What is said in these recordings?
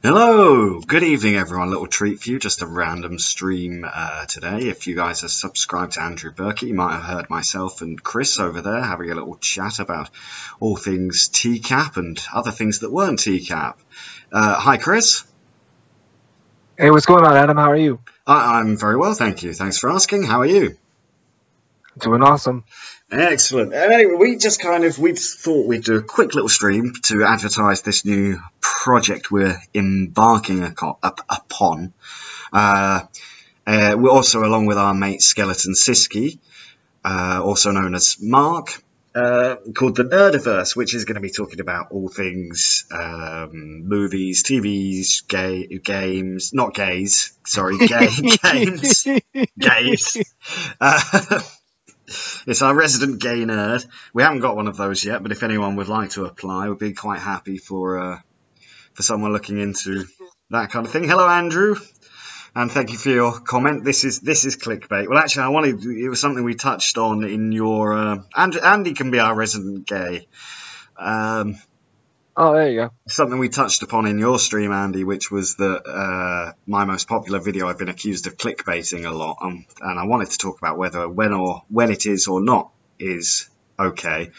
Hello, good evening everyone. Little treat for you, just a random stream today. If you guys are subscribed to Andrew Burke, you might have heard myself and Chris over there having a little chat about all things TCAP and other things that weren't TCAP. Hi Chris. Hey, what's going on, Adam? How are you? I'm very well, thank you. Thanks for asking. How are you? Doing awesome. Excellent. Anyway, we thought we'd do a quick little stream to advertise this new project we're embarking upon. We're also along with our mate Skeleton Siski, also known as Mark, called the Nerdiverse, which is going to be talking about all things movies, TVs, games, not gays, sorry, games, gays. It's our resident gay nerd. We haven't got one of those yet, but if anyone would like to apply, we'd be quite happy for someone looking into that kind of thing. Hello, Andrew, and thank you for your comment. This is clickbait. Well, actually, it was something we touched on in your. Andy can be our resident gay. Oh, there you go. Something we touched upon in your stream, Andy, which was that my most popular video, I've been accused of clickbaiting a lot, and I wanted to talk about when it is or not is okay,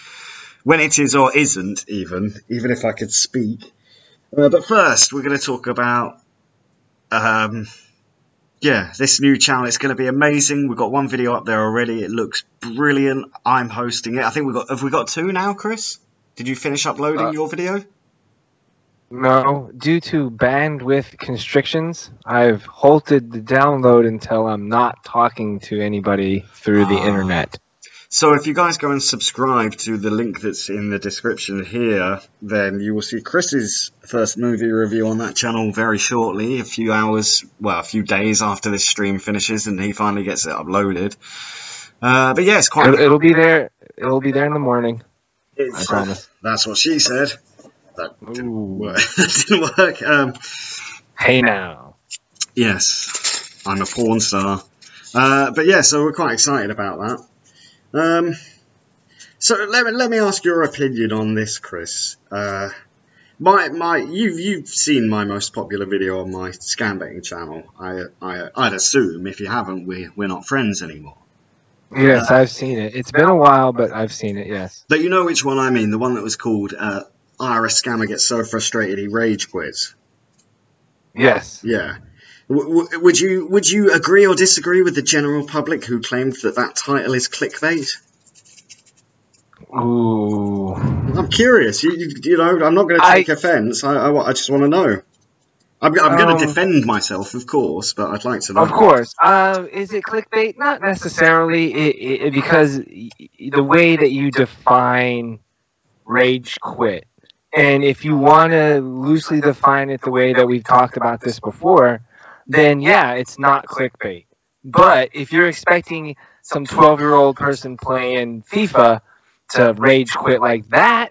when it is or isn't, even if I could speak. But first, we're going to talk about this new channel. It's going to be amazing. We've got one video up there already. It looks brilliant. I'm hosting it. I think have we got two now, Chris? Did you finish uploading your video? No, due to bandwidth constrictions, I've halted the download until I'm not talking to anybody through the internet. So if you guys go and subscribe to the link that's in the description here, then you will see Chris's first movie review on that channel very shortly, a few days after this stream finishes and he finally gets it uploaded. But yeah, it's quite... It'll be there. It'll be there in the morning. I promise. That's what she said. That didn't work. Hey now. Yes, I'm a porn star. But yeah, so we're quite excited about that. So let me ask your opinion on this, Chris. You've seen my most popular video on my scam betting channel. I'd assume if you haven't, we're not friends anymore. Yes, I've seen it. It's been a while, but I've seen it, yes. But you know which one I mean, the one that was called IRS Scammer Gets So Frustrated He Rage Quits. Yes. Yeah. Would you agree or disagree with the general public who claimed that title is clickbait? Ooh. I'm curious. You know, I'm not going to take offence. I just want to know. I'm going to defend myself, of course, but I'd like to know. Of course. Is it clickbait? Not necessarily, because the way that you define rage quit, and if you want to loosely define it the way that we've talked about this before, then yeah, it's not clickbait. But if you're expecting some 12-year-old person playing FIFA to rage quit like that,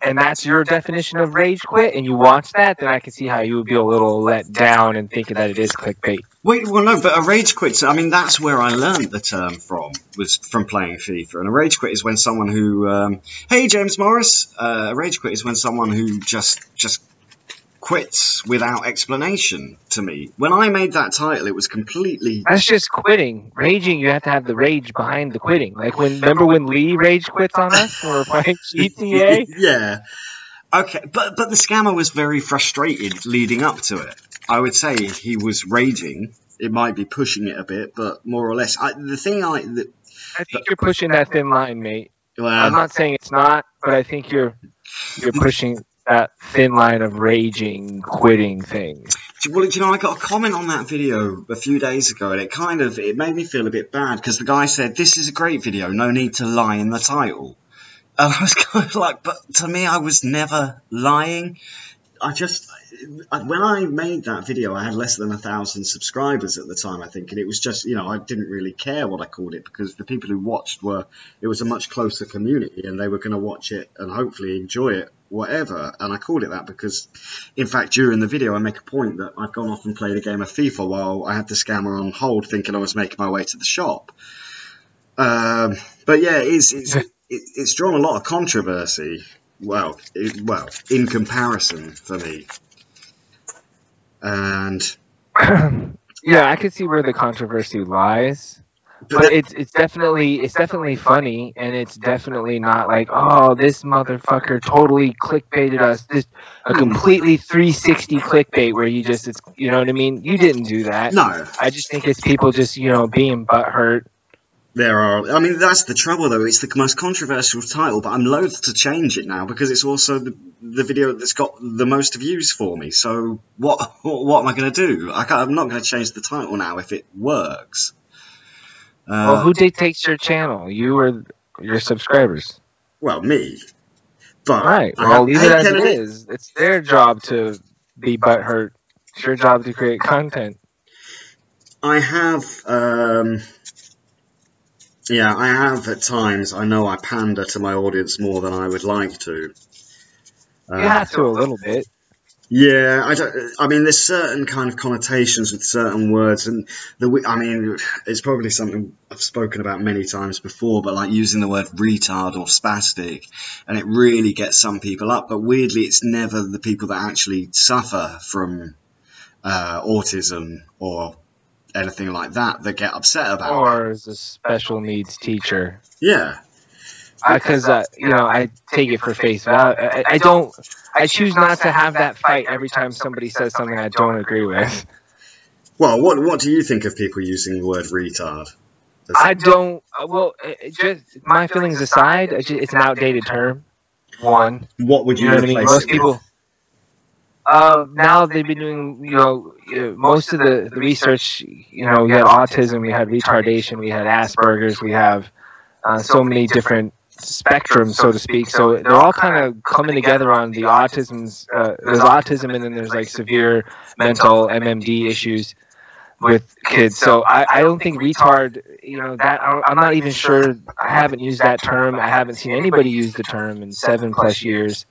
and that's your definition of rage quit, and you watch that, then I can see how you would be a little let down and thinking that it is clickbait. Wait, well, no, but a rage quit, I mean, that's where I learned the term was from playing FIFA. And a rage quit is when someone who, hey, James Morris, a rage quit is when someone who just quits without explanation to me. When I made that title, it was completely... That's just quitting. Raging, you have to have the rage behind the quitting. Like, remember when Lee rage quits on us when we were playing GTA? Yeah. Okay, but the scammer was very frustrated leading up to it. I would say he was raging. It might be pushing it a bit, but more or less... I think you're pushing that thin line, mate. Well, I'm not saying it's not, but I think you're pushing... that thin line of raging, quitting thing. Well, you know, I got a comment on that video a few days ago, and it made me feel a bit bad, because the guy said, this is a great video, no need to lie in the title. And I was kind of like, but to me, I was never lying. When I made that video, I had less than 1,000 subscribers at the time, I think, and it was just, you know, I didn't really care what I called it, because the people who watched it was a much closer community, and they were going to watch it and hopefully enjoy it, whatever. And I called it that because, in fact, during the video, I make a point that I've gone off and played a game of FIFA while I had the scammer on hold, thinking I was making my way to the shop. But yeah, it's drawn a lot of controversy. Well, in comparison for me. And yeah, I could see where the controversy lies. But it's definitely funny, and it's definitely not like, oh, this motherfucker totally clickbaited us. This a completely 360 clickbait where you just, it's, you know what I mean? You didn't do that. no, I just think it's people just, you know, being butthurt. I mean, that's the trouble though. It's the most controversial title, but I'm loath to change it now because it's also the video that's got the most views for me. So what am I going to do? I'm not going to change the title now if it works. Well, who dictates your channel? You or your subscribers? Well, me. But right. Well, leave it as it is. It's their job to be butthurt. It's your job to create content. I have, yeah, I have at times. I know I pander to my audience more than I would like to. You have to a little bit. Yeah, I mean, there's certain kind of connotations with certain words, and I mean, it's probably something I've spoken about many times before, but like using the word retard or spastic, and it really gets some people up. But weirdly, it's never the people that actually suffer from autism or anything like that get upset about it. Or as a special needs teacher. Yeah. Because you know, I take it for face value. I choose not to have that fight every time somebody says something I don't agree with. Well, what do you think of people using the word retard? I don't. Well, just my feelings aside, it's an outdated term. One. What would you replace it with? Most people. Now they've been doing, you know, most of the research. You know, we had autism, we had retardation, we had Asperger's, we have so many different spectrum, so to speak. So they're all kind of coming together on the autisms. There's autism, and then there's like severe mental MMD issues with kids. So I don't think retard, you know, that I'm not even sure. I haven't used that term. I haven't seen anybody use the term in 7+ years.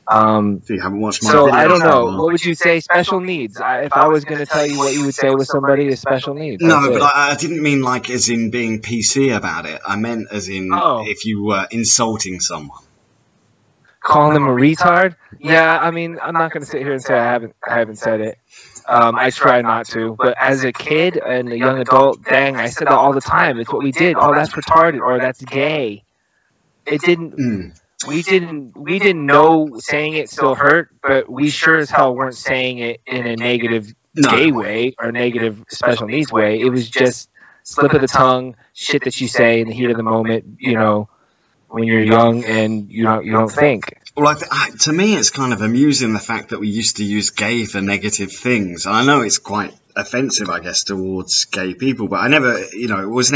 So you haven't watched my so videos, I don't know. What would you say? Special needs. If I was going to tell you what you would say with somebody is special needs. No, but I didn't mean like as in being PC about it. I meant as in if you were insulting someone. Calling them a retard? Yeah, I mean, I'm not going to sit here and say I haven't said it. I try not to. But as a kid and a young adult, dang, I said that all the time. It's what we did. Oh, that's retarded, or that's gay. It didn't. We didn't know saying it still hurt, but we sure as hell weren't saying it in a negative gay way or negative special needs way. It was just slip of the tongue, shit that you say in the heat of the moment, you know, when you're young and you don't think. Well, to me, it's kind of amusing the fact that we used to use gay for negative things. And I know it's quite offensive, I guess, towards gay people, but I never, you know, there was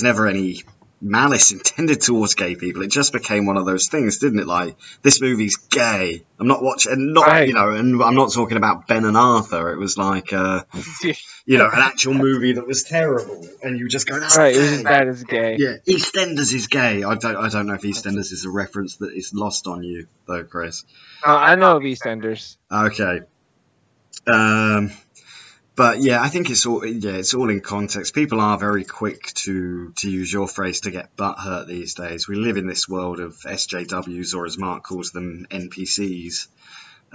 never any malice intended towards gay people. It just became one of those things, didn't it? Like, this movie's gay. I'm not watching, right. You know, and I'm not talking about Ben and Arthur. It was like, you know, an actual movie that was terrible, and you just go, that's right. Gay. It was as bad as gay. Yeah, EastEnders is gay. I don't know if EastEnders is a reference that is lost on you, though, Chris. I know of EastEnders. Okay. But yeah, I think it's all in context. People are very quick to use your phrase to get butthurt these days. We live in this world of SJWs, or as Mark calls them, NPCs.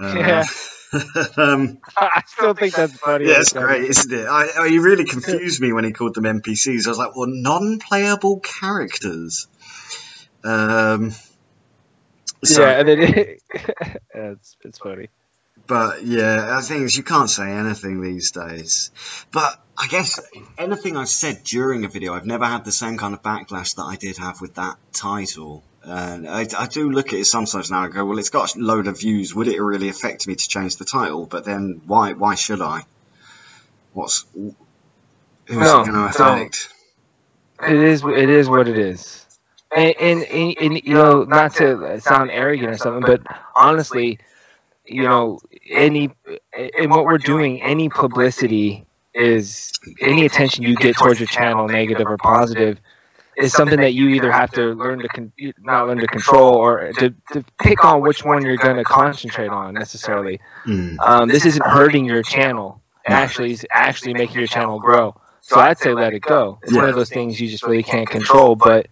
Yeah. I still think that's funny. Yeah, it's great, isn't it? He really confused me when he called them NPCs. I was like, well, non-playable characters. Yeah, and then it's funny. But yeah, I think you can't say anything these days. But I guess anything I've said during a video, I've never had the same kind of backlash that I did have with that title. And I do look at it sometimes now and go, well, it's got a load of views. Would it really affect me to change the title? But then why should I? Who's it going to affect? It is what it is. And you know, not to sound arrogant or something, but honestly, you know, in what we're doing, any publicity is, any attention you get towards your channel, negative or positive, is something that you either have to not learn to control, or to pick on which one you're going to concentrate on necessarily. This isn't hurting your channel. It's actually making your channel grow. So I'd say let it go. It's one of those things you just really can't control. But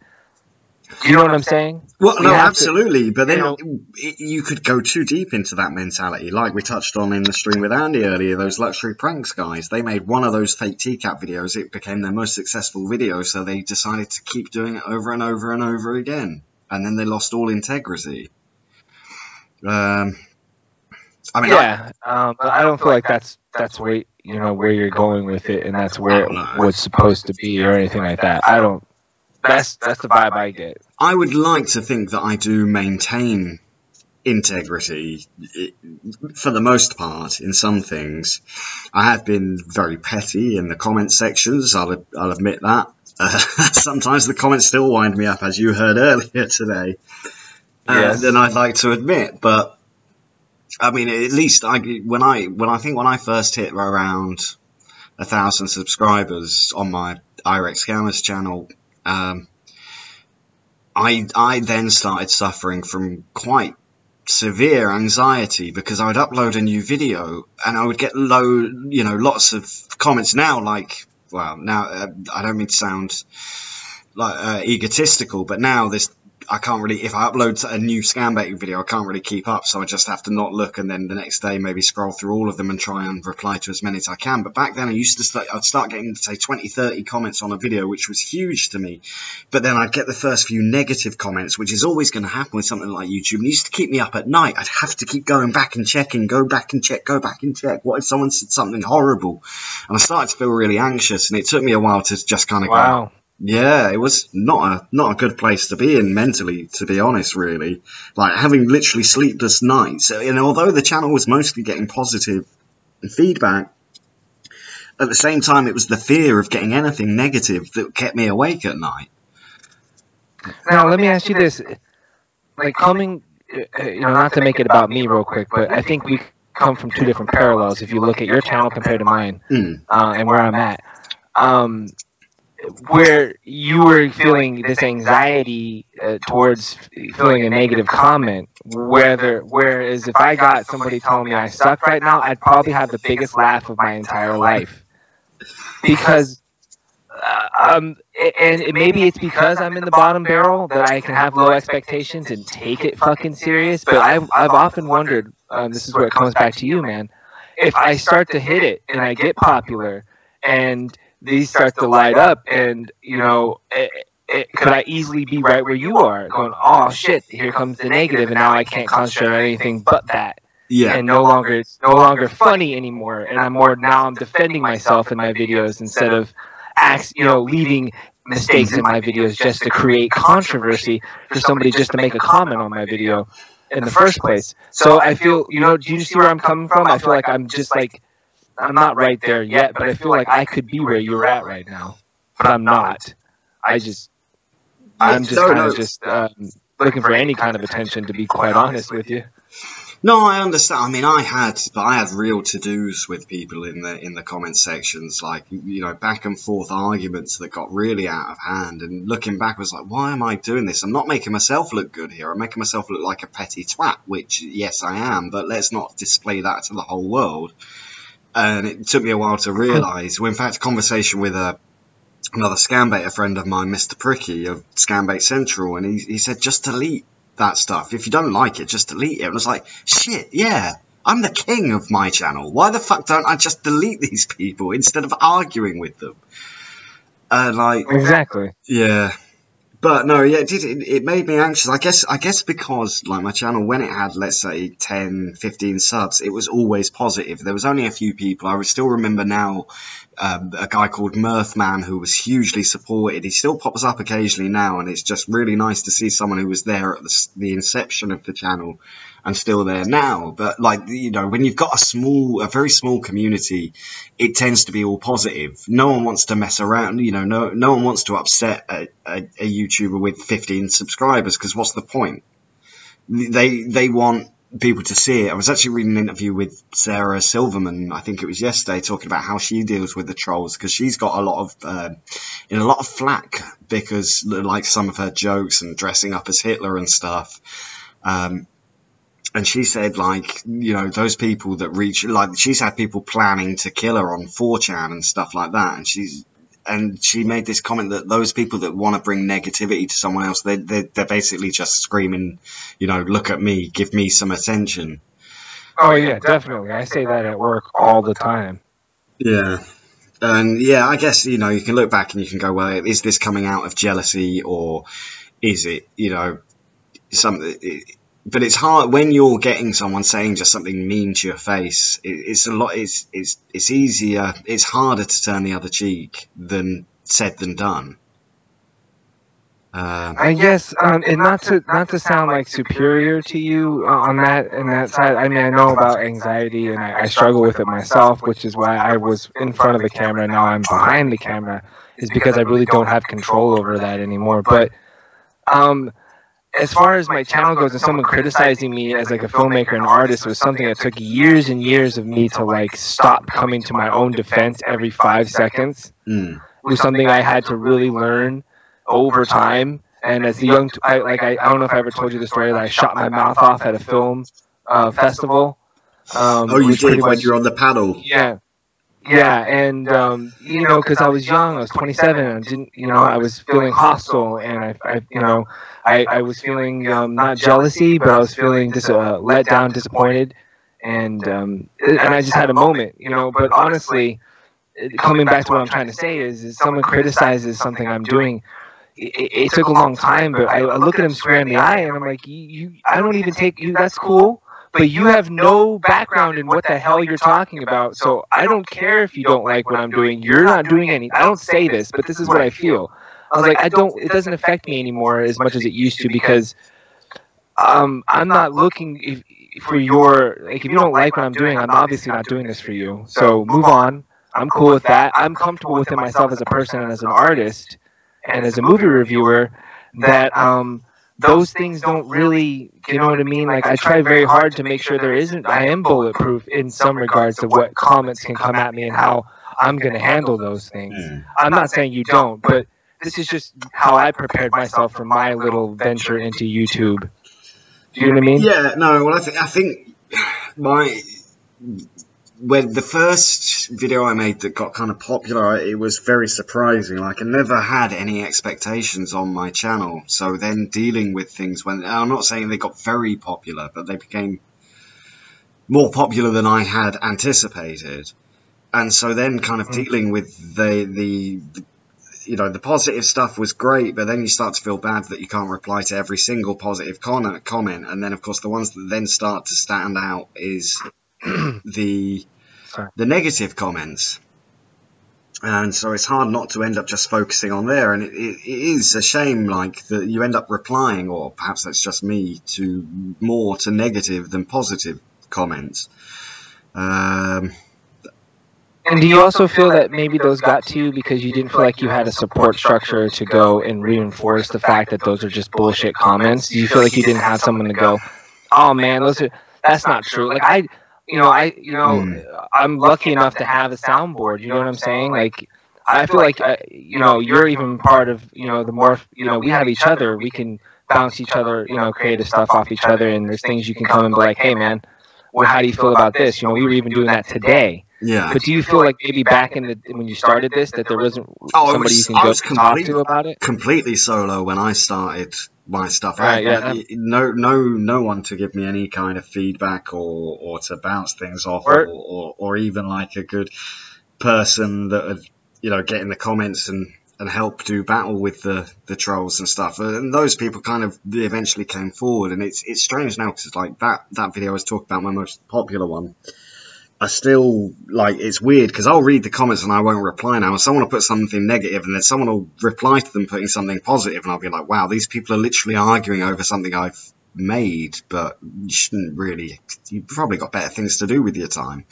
Do you know what I'm saying? Well, We no, have to, absolutely. But then you know, you could go too deep into that mentality, like we touched on in the stream with Andy earlier. Those luxury pranks guys, they made one of those fake teacup videos. It became their most successful video, so they decided to keep doing it over and over and over again, and then they lost all integrity. I mean, yeah, but I don't feel like that's where where you're going with it, and that's where it no. was supposed to be, or anything like that. I don't. That's the vibe I get. I would like to think that I do maintain integrity for the most part in some things. I have been very petty in the comment sections, I'll admit that. Sometimes the comments still wind me up, as you heard earlier today. Yes. Than I'd like to admit, but I mean, at least when I first hit around 1,000 subscribers on my IREX Scammers channel, I then started suffering from quite severe anxiety because I would upload a new video and I would get lots of comments now, like, well, now I don't mean to sound like egotistical, but now I can't really, if I upload a new scam baiting video, I can't really keep up, so I just have to not look, and then the next day maybe scroll through all of them and try and reply to as many as I can. But back then I'd start getting, say, 20, 30 comments on a video, which was huge to me. But then I'd get the first few negative comments, which is always going to happen with something like YouTube. And it used to keep me up at night. I'd have to keep going back and checking, go back and check. What if someone said something horrible? And I started to feel really anxious, and it took me a while to just kind of go, yeah, it was not a good place to be in mentally, to be honest, really. Like, having literally sleepless nights. And although the channel was mostly getting positive feedback, at the same time, it was the fear of getting anything negative that kept me awake at night. Now, let me ask you this. Like, coming, not to make it about me real quick, but I think we come from two different parallels if you look at your channel compared to mine, and where I'm at. Where you were feeling this anxiety towards feeling a negative comment, whereas if I got somebody telling me I suck right now, I'd probably have the biggest laugh of my entire life. Because, and maybe it's because I'm in the bottom barrel that I can have low expectations and take it fucking serious, but I've often wondered, this is where it comes back to you, man, if I start to hit it and I get popular and these start to light up, and could I easily be right where you are, going, oh shit, here comes the negative, and now I can't concentrate on anything but that. Yeah. And it's no longer funny anymore, and I'm defending myself in my videos instead of leaving mistakes in my videos just to create controversy for somebody just to make a comment on my video in the first place. So I feel, do you see where I'm coming from? I feel like I'm just like, I'm not right there yet, but I feel like I could be where you're at right now, but I'm not. I'm just looking for any kind of attention, to be quite honest with you. No, I understand. I mean, I had real to-dos with people in the comment sections, like, back and forth arguments that got really out of hand. And looking back, I was like, why am I doing this? I'm not making myself look good here. I'm making myself look like a petty twat, which, yes, I am, but let's not display that to the whole world. And it took me a while to realise. Well, in fact, a conversation with another scambaiter friend of mine, Mr. Pricky of Scambait Central, and he said, just delete that stuff. If you don't like it, just delete it. And I was like, shit, yeah, I'm the king of my channel. Why the fuck don't I just delete these people instead of arguing with them? Exactly. Yeah. But no, yeah, it made me anxious. I guess because, like, my channel, when it had, let's say, 10, 15 subs, it was always positive. There was only a few people. I would still remember now a guy called Mirthman who was hugely supported. He still pops up occasionally now, and it's just really nice to see someone who was there at the inception of the channel and still there now. But, like, when you've got a very small community, it tends to be all positive. No one wants to mess around, no one wants to upset a YouTuber with 15 subscribers, because what's the point? They want people to see it. I was actually reading an interview with Sarah Silverman, I think it was yesterday, talking about how she deals with the trolls, because she's got a lot of flack because, like, some of her jokes and dressing up as Hitler and stuff. And she said, like, those people that reach, like, she's had people planning to kill her on 4chan and stuff like that. And and she made this comment that those people that want to bring negativity to someone else, they're basically just screaming, you know, look at me, give me some attention. Oh yeah, definitely. I say that at work all the time. Yeah. And yeah, I guess, you know, you can look back and you can go, well, is this coming out of jealousy, or is it, you know, something? But it's hard when you're getting someone saying just something mean to your face. It's a lot. It's easier. It's harder to turn the other cheek than said than done. I guess, and not to sound like superior to you on that side. I mean, I know about anxiety, and I struggle with it myself, which is why I was in front of the camera and now I'm behind the camera, is because I really don't have control over that anymore. But as far as my channel goes, and someone criticizing me as like a filmmaker and artist was something that took years and years of me to like stop coming to my own defense every 5 seconds. It was something I had to really learn over time. And as a young, I don't know if I ever told you the story that I shot my mouth off at a film festival. Oh, you did when you were on the panel. Yeah. Yeah, and you know, because I was young, I was 27, and didn't, you know, I was feeling hostile, and I was feeling not jealousy, but I was feeling let down, disappointed, and I just had a moment, you know. But honestly, coming back to what I'm trying to say is someone criticizes something I'm doing. It took a long time, but I look at him square in the eye, and I'm like, I don't even take you. That's cool. But you have no background in what the hell you're talking about, so I don't care if you don't like what I'm doing. You're not doing any. I don't say this, but this is what I feel. I was like, it doesn't affect me anymore as much as it used to, because I'm not looking for your, like, if you don't like what I'm doing, I'm obviously not doing this for you. So move on. I'm cool with that. I'm comfortable within myself as a person and as an artist and as a movie reviewer that those things don't really, you know what I mean? Like, I try very hard to make sure I am bulletproof in some regards of what comments can come at me and how I'm going to handle those things. I'm not saying you don't, but this is just how I prepared myself for my little venture into YouTube. Do you know what I mean? Yeah, no, well, I think when the first video I made that got kind of popular, it was very surprising. Like, I never had any expectations on my channel. So then dealing with things I'm not saying they got very popular, but they became more popular than I had anticipated. And so then kind of dealing with the you know, the positive stuff was great, but then you start to feel bad that you can't reply to every single positive comment. And then, of course, the ones that then start to stand out is the negative comments. And so it's hard not to end up just focusing on there. And it is a shame, like, that you end up replying, or perhaps that's just me, more to negative than positive comments. And do you also feel that maybe those got to you because you didn't feel like you had a support structure to go and reinforce the fact that those are just bullshit comments? Do you feel like you didn't have someone to go, oh man, that's not true? Like, I'm lucky enough to have a soundboard. You know what I'm saying? Like, I feel like you're even part of the more we have each other. We can bounce each other creative stuff off each other, and there's things you can come and be like, hey man, well, how do you feel about this? We were even doing that today. Yeah. But do you feel like maybe back when you started this, that there wasn't somebody you can go talk to about it? Completely solo when I started my stuff. Right, yeah. No one to give me any kind of feedback or to bounce things off, or even like a good person that would get in the comments and help do battle with the trolls and stuff. And those people kind of eventually came forward. And it's strange now, because like that video I was talking about, my most popular one, I still, like, it's weird because I'll read the comments and I won't reply now. And someone will put something negative and then someone will reply to them putting something positive, and I'll be like, wow, these people are literally arguing over something I've made, but you've probably got better things to do with your time.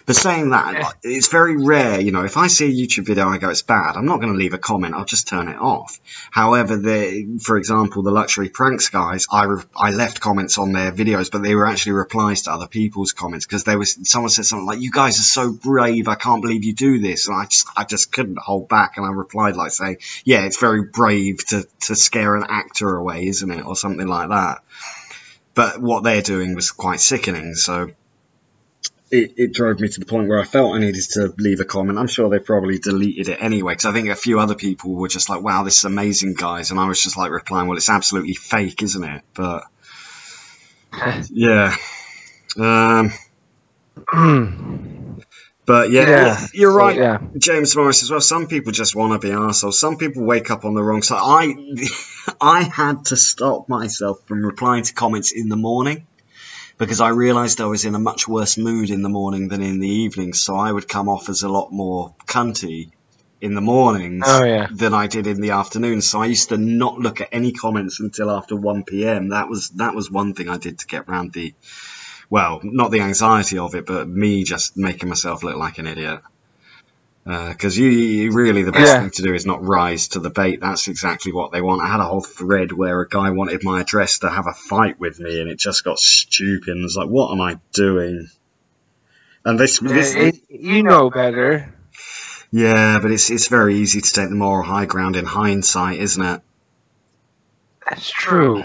But saying that, it's very rare, if I see a YouTube video and I go, it's bad, I'm not going to leave a comment, I'll just turn it off. However, for example, the Luxury Pranks guys, I left comments on their videos, but they were actually replies to other people's comments, because someone said something like, you guys are so brave, I can't believe you do this, and I just couldn't hold back, and I replied like saying, yeah, it's very brave to scare an actor away, isn't it, or something like that. But what they're doing was quite sickening, so it drove me to the point where I felt I needed to leave a comment. I'm sure they probably deleted it anyway, because I think a few other people were just like, wow, this is amazing, guys. And I was just like replying, well, it's absolutely fake, isn't it? But, yeah. But yeah, you're right, yeah. James Morris as well. Some people just want to be arseholes. Some people wake up on the wrong side. I had to stop myself from replying to comments in the morning, because I realised I was in a much worse mood in the morning than in the evening, so I would come off as a lot more cunty in the mornings than I did in the afternoon. So I used to not look at any comments until after 1 p.m. That was one thing I did to get around the, well, not the anxiety of it, but me just making myself look like an idiot. Because you really, the best thing to do is not rise to the bait. That's exactly what they want. I had a whole thread where a guy wanted my address to have a fight with me, and it just got stupid. And it's like, what am I doing? And this you know better. Yeah, but it's very easy to take the moral high ground in hindsight, isn't it? That's true.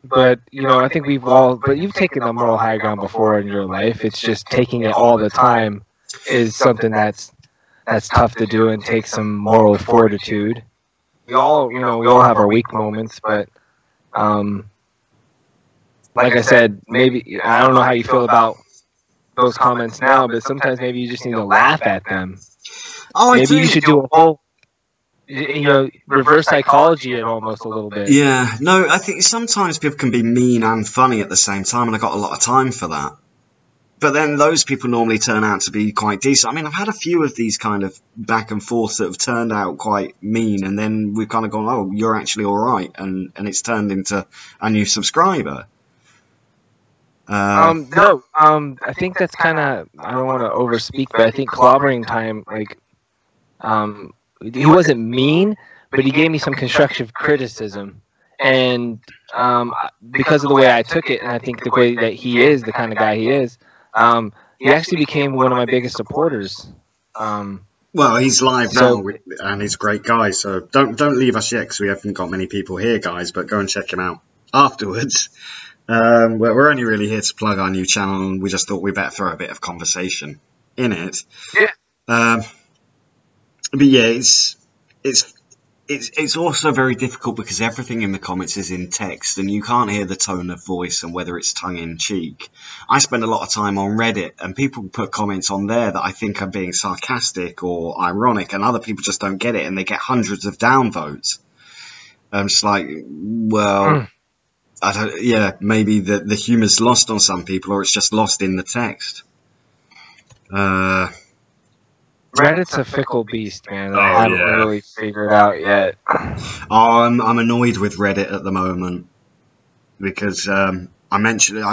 But, you know, I think we've all, but you've taken the moral high ground before in your life. It's just taking it all the time is something that's tough to do and takes some moral fortitude. We all have our weak moments, but like I said, maybe, I don't know how you feel about those comments now, but sometimes maybe you just need to laugh at them. Oh, maybe you should do a whole, reverse psychology it almost a little bit. Yeah, no, I think sometimes people can be mean and funny at the same time, and I got a lot of time for that. But then those people normally turn out to be quite decent. I mean, I've had a few of these kind of back and forths that have turned out quite mean, and then we've kind of gone, oh, you're actually all right, and it's turned into a new subscriber. I think that's kind of, I don't want to overspeak, but I think clobbering time, like, he wasn't mean, but he gave me some constructive criticism. And because of the way I took it, and I think the way that he is, the kind of guy he is, he actually became one of my biggest supporters. Well, he's live now, and he's a great guy, so don't leave us yet, because we haven't got many people here, guys, but go and check him out afterwards. We're only really here to plug our new channel, and we just thought we better throw a bit of conversation in it. Yeah. But yeah, it's also very difficult because everything in the comments is in text, and you can't hear the tone of voice and whether it's tongue-in-cheek. I spend a lot of time on Reddit, and people put comments on there that I think are being sarcastic or ironic, and other people just don't get it, and they get hundreds of downvotes. I'm just like, well, I don't. Yeah, maybe the humour's lost on some people, or it's just lost in the text. Reddit's a fickle beast, man. I haven't really figured out yet. Oh, I'm annoyed with Reddit at the moment because I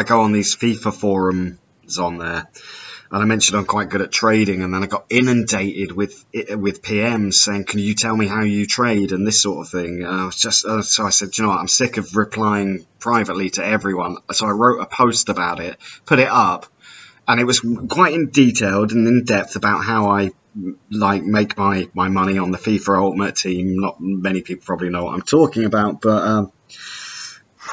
go on these FIFA forums on there, and I mentioned I'm quite good at trading, and then I got inundated with PMs saying, "Can you tell me how you trade?" and this sort of thing. And I was just so I said, you know what, I'm sick of replying privately to everyone. So I wrote a post about it, put it up, and it was quite detailed and in depth about how I make my money on the FIFA Ultimate Team. Not many people probably know what I'm talking about, but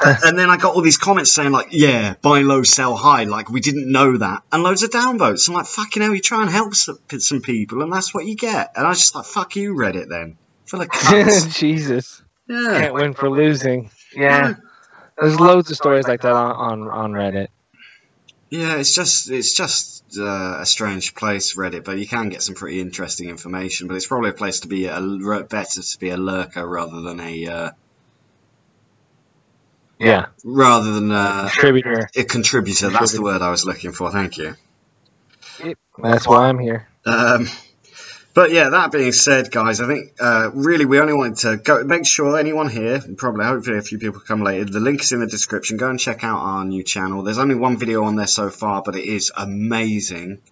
and then I got all these comments saying like, yeah, buy low, sell high, like we didn't know that, and loads of downvotes. I'm like, fucking hell, you try and help some people, and that's what you get. And I was just like, fuck you, Reddit, then. Full of cunts. Jesus. Yeah. Can't win for losing. Yeah. There's loads of stories like that on Reddit. Yeah, it's just a strange place, Reddit, but you can get some pretty interesting information. But it's probably a place to be better to be a lurker rather than a contributor. A contributor. That's the word I was looking for. Thank you. Yep. That's why I'm here. But yeah, that being said, guys, I think really we only wanted to go make sure anyone here, and probably hopefully a few people come later, the link is in the description. Go and check out our new channel. There's only one video on there so far, but it is amazing.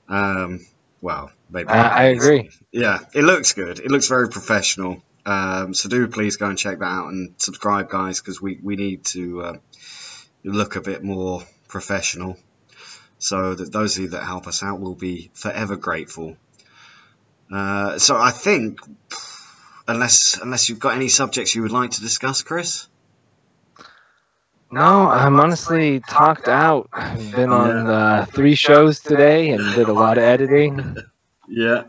Well, maybe I agree. Yeah, it looks good. It looks very professional. So do please go and check that out and subscribe, guys, because we need to look a bit more professional. So that those of you that help us out will be forever grateful. So I think, unless you've got any subjects you would like to discuss, Chris? No, I'm honestly talked out. I've been on 3 shows today and did a lot of editing. Yeah,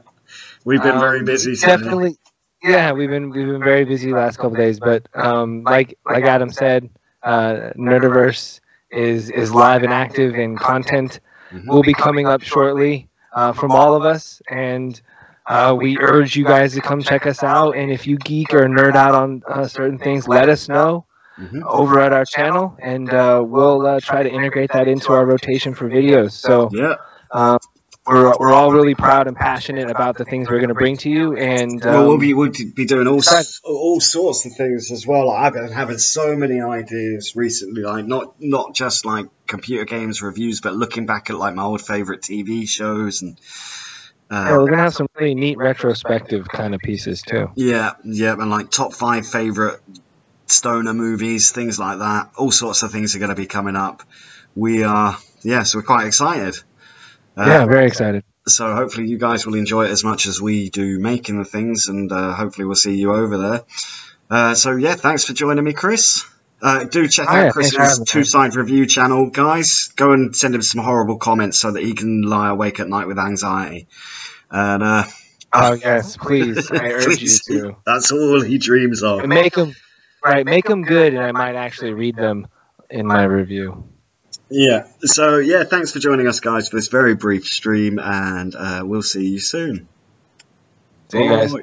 we've been very busy today. Definitely, yeah, we've been very busy the last couple of days. But like Adam said, Nerdiverse is live and active, and content will be coming up shortly from all of us. And we urge you guys to come check us out. And if you geek or nerd out on certain things, let us know over at our channel, and we'll try to integrate that into our rotation for videos. So Yeah. we're all really proud and passionate about the things we're going to bring to you, and Well, we'll be doing all sorts of things as well. Like, I've been having so many ideas recently, like not just like computer games reviews, but looking back at like my old favorite TV shows and. Yeah, we're gonna have some really neat retrospective kind of pieces too. Yeah, and like top 5 favorite stoner movies, things like that. All sorts of things are going to be coming up. We are, so we're quite excited. Yeah, very excited. So hopefully you guys will enjoy it as much as we do making the things, and hopefully we'll see you over there. So yeah, thanks for joining me, Chris. Do check out Chris's Two-Side Review channel, guys. Go and send him some horrible comments so that he can lie awake at night with anxiety. And oh yes, please, I urge you to. That's all he dreams of. And make them good, and I might actually read them in my review. Yeah. So yeah, thanks for joining us, guys, for this very brief stream, and we'll see you soon. See you guys.